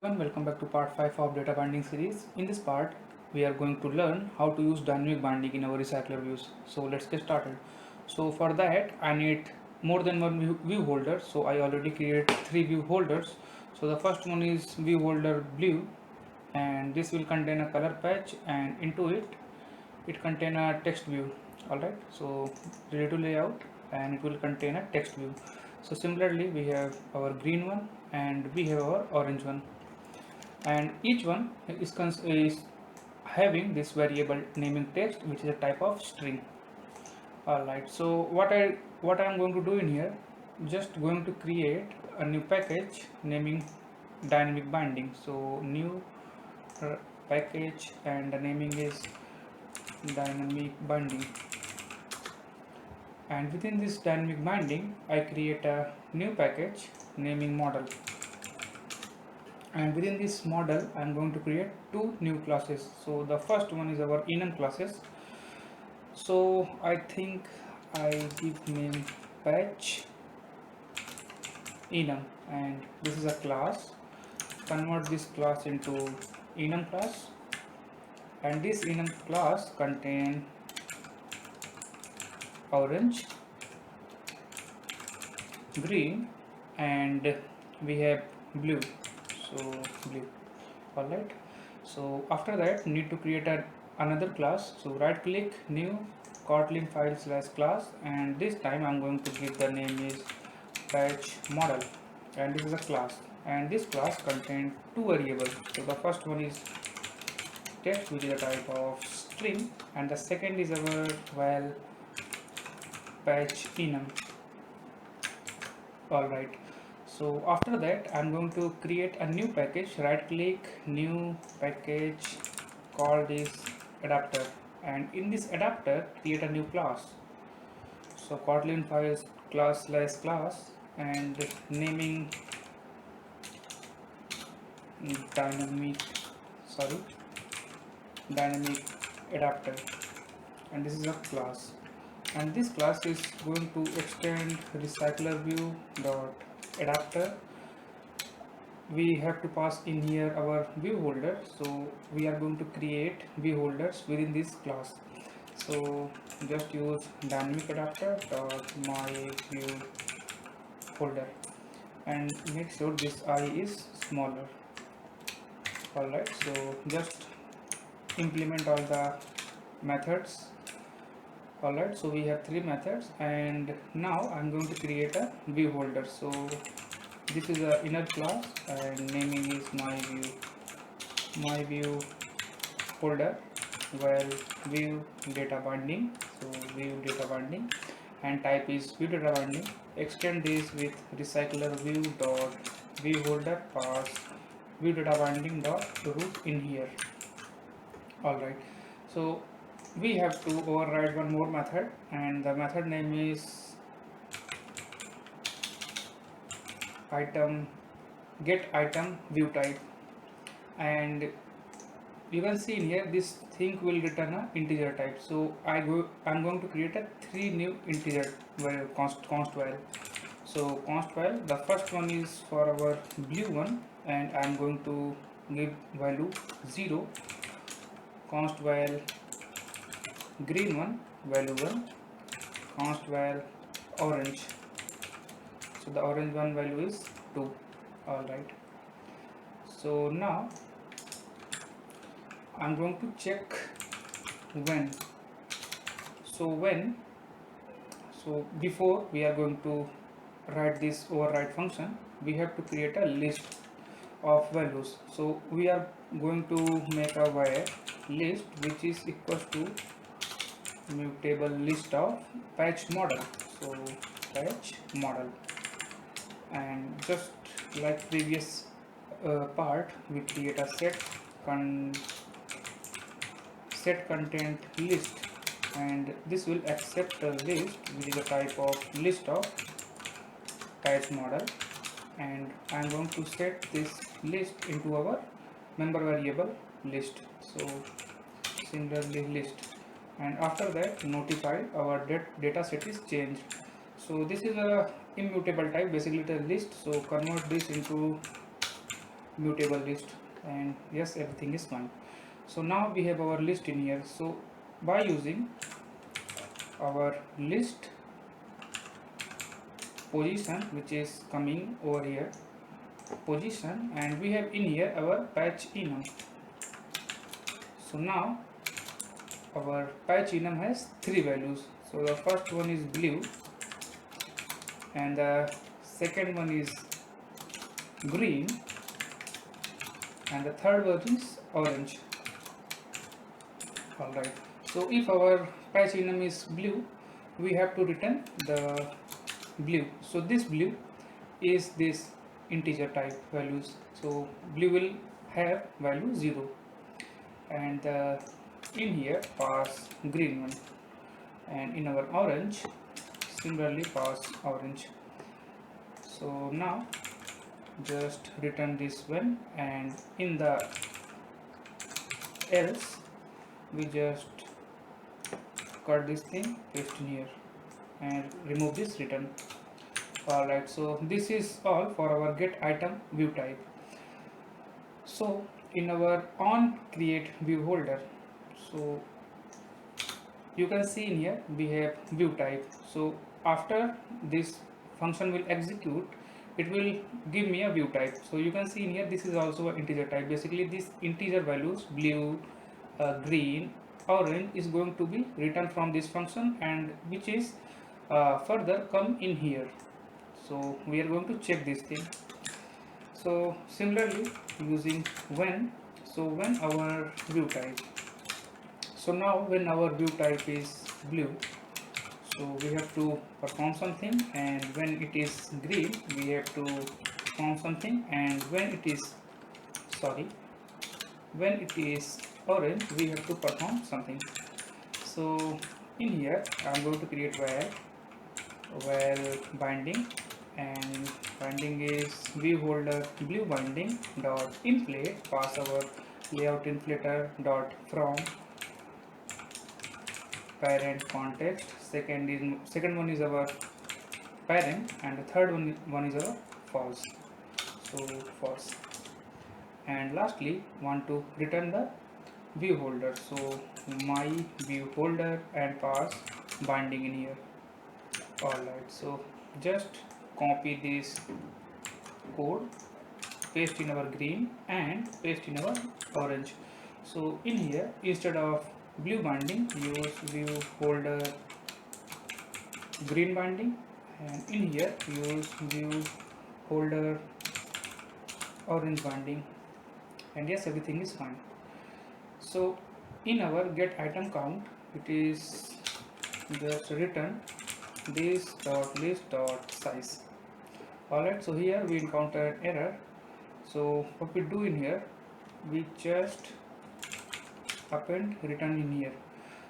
Welcome back to part 5 of data binding series. In this part, we are going to learn how to use dynamic binding in our recycler views. So let's get started. So for that, I need more than one view holder. So I already created 3 view holders. So the first one is view holder blue, and this will contain a color patch, and into it contain a text view. Alright, so ready to layout, and it will contain a text view. So similarly, we have our green one and we have our orange one, and each one is having this variable naming text, which is a type of string. Alright, so what I am going to do in here, just going to create a new package naming dynamic binding. So new package, and the naming is dynamic binding, and within this dynamic binding I create a new package naming model, and within this model I'm going to create two new classes. So the first one is our enum classes. So I think I give name patch enum, and this is a class. Convert this class into enum class, and this enum class contain orange, green, and we have blue. So blue. Alright, so after that need to create another class. So right click, new, Kotlin file slash class, and this time I'm going to give the name is patch model, and this is a class, and this class contains two variables. So the first one is text, which is a type of string, and the second is our val patch enum. Alright, so after that I'm going to create a new package. Right click, new package, call this adapter, and in this adapter create a new class. So Kotlin files class slash class, and naming dynamic sorry dynamic adapter, and this is a class, and this class is going to extend recycler view dot adapter. We have to pass in here our view holder, so we are going to create view holders within this class. So just use dynamic adapter dot my view holder, and make sure this I is smaller. Alright, so just implement all the methods. Alright, so we have 3 methods, and now I'm going to create a view holder. So this is a inner class, and naming is my view holder, while view data binding. So view data binding, and type is view data binding. Extend this with recycler view dot view holder, pass view data binding dot root in here. Alright, so we have to override one more method, and the method name is item get item view type, and you can see in here this thing will return a integer type. So I'm going to create a 3 new integer variable, const val. So const val, the first one is for our blue one, and I'm going to give value 0. Const val green one, value 1. Const val orange, so the orange one value is 2. Alright, so now I'm going to check when. So before we are going to write this override function, we have to create a list of values. So we are going to make a var list, which is equals to mutable list of patch model. So patch model, and just like previous part, we create a set content list, and this will accept a list, which is a type of list of patch model, and I'm going to set this list into our member variable list. So similarly list, and after that notify our data set is changed. So this is a immutable type, basically the list. So convert this into mutable list, and yes, everything is fine. So now we have our list in here. So by using our list position, which is coming over here position, and we have in here our patch enum. So now our patch enum has three values. So the first one is blue, and the second one is green, and the third one is orange. Alright, so if our patch enum is blue, we have to return the blue. So this blue is this integer type values. So blue will have value 0, and in here pass green one, and in our orange similarly pass orange. So now just return this one, and in the else we just cut this thing, paste in here, and remove this return. Alright, so this is all for our get item view type. So in our on create view holder, so you can see in here we have view type. So after this function will execute, it will give me a view type. So you can see in here this is also an integer type. Basically these integer values blue, green, orange is going to be returned from this function, and which is further come in here. So we are going to check this thing. So similarly using when, so when our view type, so now when our view type is blue, so we have to perform something, and when it is green we have to perform something, and when it is when it is orange we have to perform something. So in here I am going to create while binding, and binding is view holder blue binding dot inflate, pass our layout inflator dot from parent context. Second one is our parent, and the third one is our false, so false. And lastly want to return the view holder, so my view holder, and pass binding in here. Alright, so just copy this code, paste in our green and paste in our orange. So in here instead of blue binding use view holder green binding, and in here use view holder orange binding, and yes, everything is fine. So in our get item count it is just return this dot list dot size. Alright, so here we encountered error. So what we do in here, we just append return in here.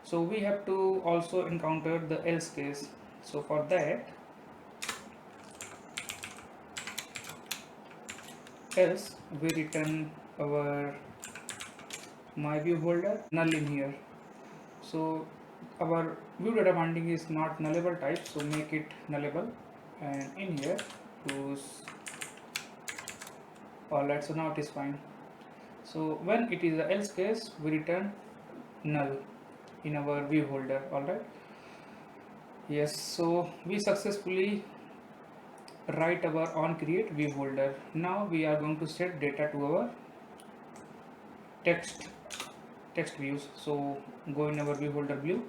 So we have to also encounter the else case. So for that, else we return our my view holder null in here. So our view data binding is not nullable type, so make it nullable, and in here use. Alright, so now it is fine. So when it is the else case we return null in our view holder. Alright, yes, so we successfully write our on create view holder. Now we are going to set data to our text views. So go in our view holder blue,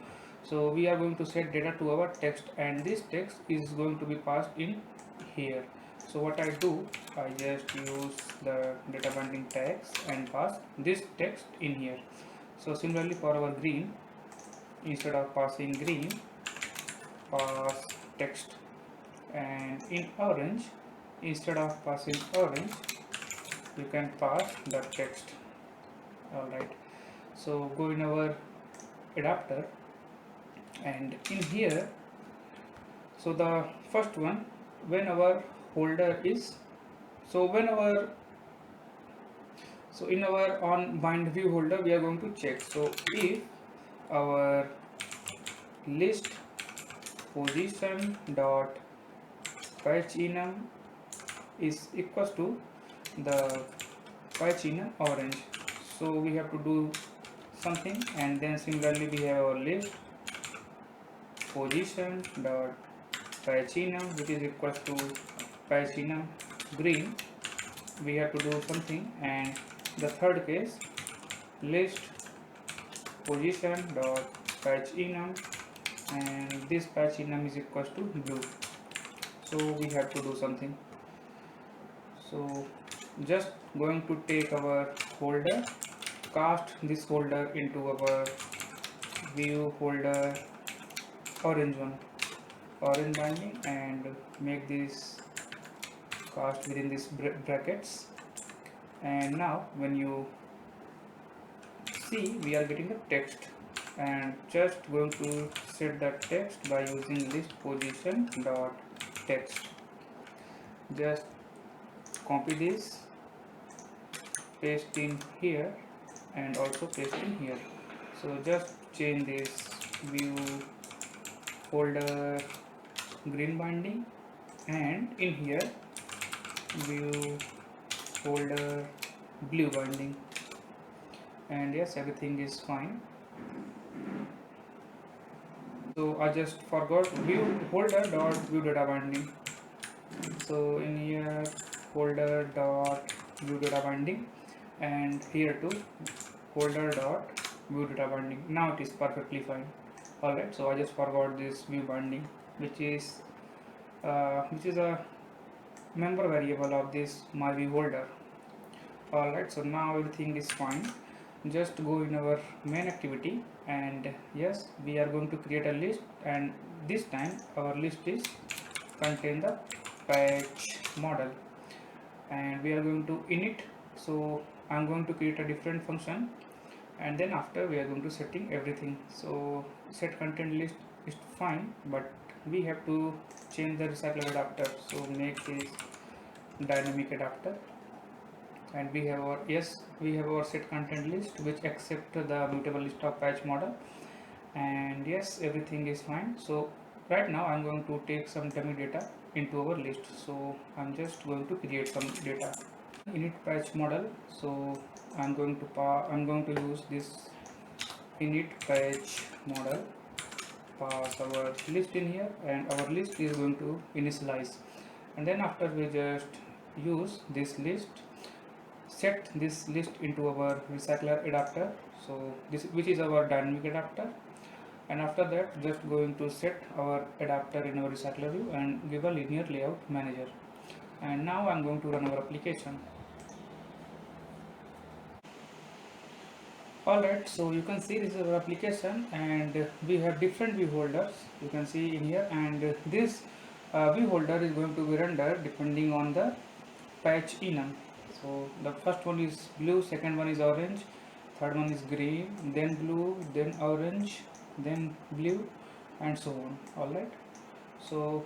so we are going to set data to our text, and this text is going to be passed in here. So what I do, I just use the data binding tags and pass this text in here. So similarly for our green, instead of passing green, pass text, and in orange, instead of passing orange, you can pass the text. Alright, so go in our adapter, and in here, so the first one, when our holder is, so in our on bind view holder we are going to check. So if our list position dot patch enum is equals to the patch in orange. So we have to do something, and then similarly we have our list position dot patch in which is equals to patch in green. We have to do something, and the third case list position dot patch enum, and this patch enum is equals to blue. So we have to do something. So just going to take our folder, cast this folder into our view folder orange one, orange binding, and make this cast within these brackets. And now when you see, we are getting the text, and just going to set the text by using list position dot text. Just copy this, paste in here, and also paste in here. So just change this view folder green binding, and in here view folder blue binding, and yes, everything is fine. So I just forgot view folder dot view data binding. So in here folder dot view data binding, and here too folder dot view data binding. Now it is perfectly fine. Alright, so I just forgot this view binding, which is a member variable of this my view folder. Alright, so now everything is fine. Just go in our main activity, and yes, we are going to create a list, and this time our list is contain the patch model, and we are going to init. So I'm going to create a different function, and then after we are going to setting everything. So set content list is fine, but we have to change the recycler adapter. So make this dynamic adapter, and we have our set content list which accept the mutable list of patch model, and yes, everything is fine. So right now I'm going to take some dummy data into our list. So I'm just going to create some data init patch model. So I'm going to use this init patch model, pass our list in here, and our list is going to initialize, and then after we just use this list, set this list into our recycler adapter. So this, which is our dynamic adapter, and after that just going to set our adapter in our recycler view and give a linear layout manager. And now I'm going to run our application. Alright, so you can see this is our application, and we have different view holders, you can see in here, and this view holder is going to be rendered depending on the patch enum. So the first one is blue, second one is orange, third one is green, then blue, then orange, then blue, and so on. Alright, so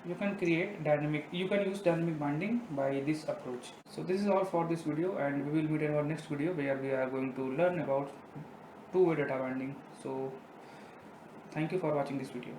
you can use dynamic binding by this approach. So this is all for this video, and we will meet in our next video where we are going to learn about two-way data binding. So thank you for watching this video.